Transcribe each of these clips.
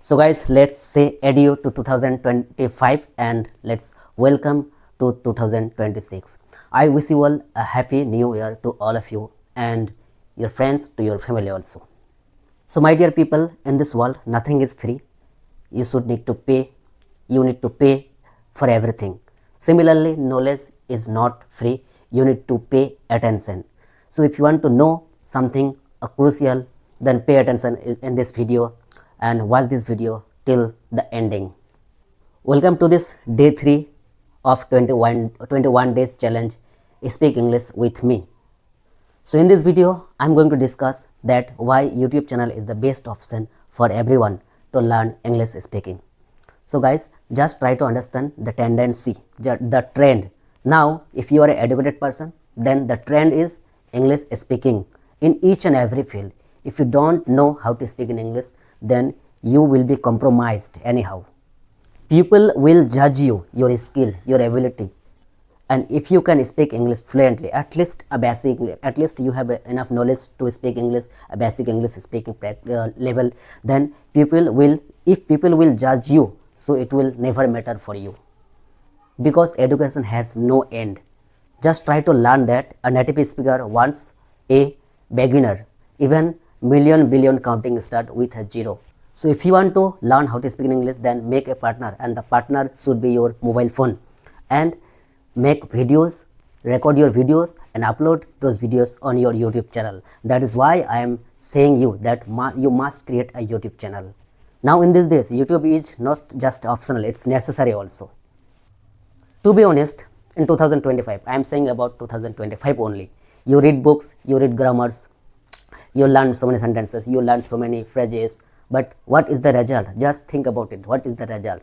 So guys, let's say adieu to 2025 and let's welcome to 2026. I wish you all a happy new year to all of you and your friends, to your family also. So my dear people, in this world nothing is free. You should need to pay. You need to pay for everything. Similarly, knowledge is not free. You need to pay attention. So if you want to know something crucial, then pay attention in this video and watch this video till the ending. Welcome to this day 3 of 21 days challenge, Speak English with me. So in this video, I'm going to discuss that why YouTube channel is the best option for everyone to learn English speaking. So guys, just try to understand the tendency, the trend. Now, if you are an educated person, then the trend is English speaking in each and every field. If you don't know how to speak in English, then you will be compromised anyhow. People will judge you, your skill, your ability. And if you can speak English fluently, at least you have enough knowledge to speak English, a basic English speaking level, then if people will judge you, so it will never matter for you. Because education has no end. Just try to learn that a native speaker wants a beginner. Even million, billion counting start with a 0. So if you want to learn how to speak in English, then make a partner, and the partner should be your mobile phone. And make videos, record your videos and upload those videos on your YouTube channel. That is why I am saying you that you must create a YouTube channel. Now in these days, YouTube is not just optional, it's necessary also. To be honest, in 2025, I am saying about 2025 only. You read books, you read grammars, you learn so many sentences, you learn so many phrases, but what is the result? Just think about it. What is the result?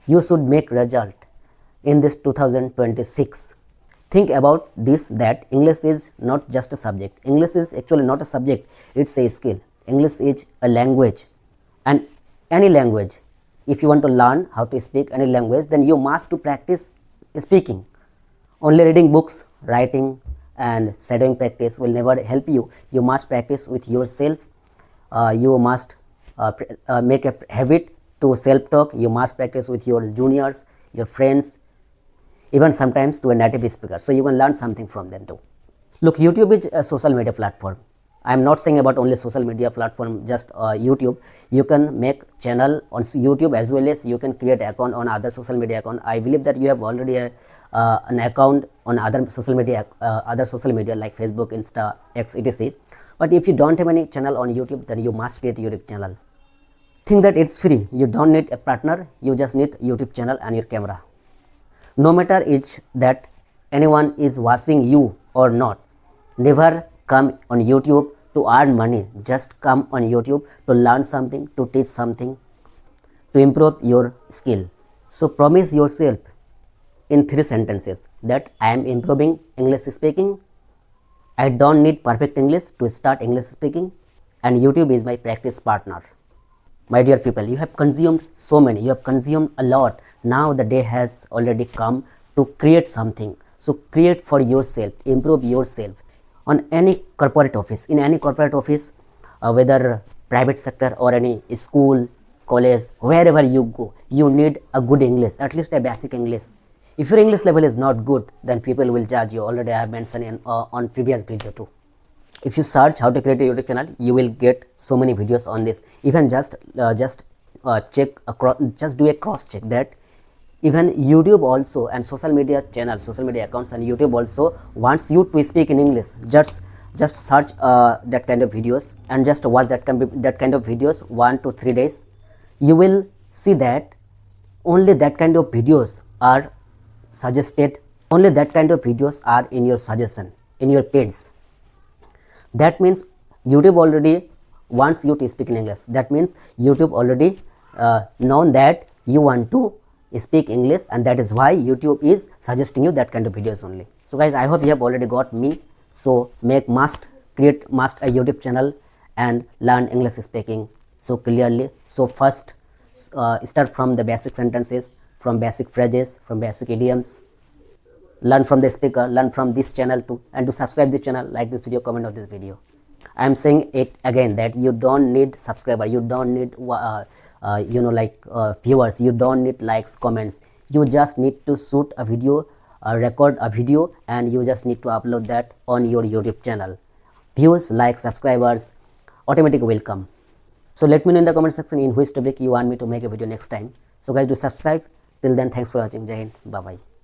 You should make result in this 2026. Think about this, that English is not just a subject. English is actually not a subject, it's a skill. English is a language, and any language, if you want to learn how to speak any language, then you must to practice speaking. Only reading books, writing and shadowing practice will never help you. You must practice with yourself. You must make a habit to self-talk. You must practice with your juniors, your friends, even sometimes to a native speaker, so you can learn something from them too. Look, YouTube is a social media platform. I am not saying about only social media platform, just YouTube. You can make channel on YouTube as well as you can create account on other social media account. I believe that you have already an account on other social media like Facebook, Insta, X, etc. But if you don't have any channel on YouTube, then you must create YouTube channel. Think that it's free. You don't need a partner. You just need YouTube channel and your camera. No matter is that anyone is watching you or not, never come on YouTube to earn money. Just come on YouTube to learn something, to teach something, to improve your skill. So promise yourself in 3 sentences that I am improving English speaking. I don't need perfect English to start English speaking, and YouTube is my practice partner. My dear people, you have consumed so many, you have consumed a lot. Now the day has already come to create something. So create for yourself, improve yourself. On any corporate office, in any corporate office, whether private sector or any school, college, wherever you go, you need a good English, at least a basic English. If your English level is not good, then people will judge you. Already I have mentioned on previous video too. If you search how to create a YouTube channel, you will get so many videos on this. Even just check across, just do a cross check that even YouTube also and social media channels, social media accounts and YouTube also wants you to speak in English. Just search that kind of videos and just watch that kind of videos 1 to 3 days. You will see that only that kind of videos are suggested. Only that kind of videos are in your suggestion, in your page. That means YouTube already wants you to speak in English. That means YouTube already known that you want to speak English, and that is why YouTube is suggesting you that kind of videos only. So guys, I hope you have already got me. So create a YouTube channel and learn English speaking so clearly. So first start from the basic sentences, from basic phrases, from basic idioms. Learn from the speaker, learn from this channel too, and to subscribe this channel, like this video, comment on this video. I'm saying it again that you don't need subscriber, you don't need viewers, you don't need likes, comments. You just need to shoot a video, record a video, and you just need to upload that on your YouTube channel. Views, likes, subscribers automatically will come. So let me know in the comment section in which topic you want me to make a video next time. So guys, do subscribe. Till then, thanks for watching. Jai Hind. Bye bye.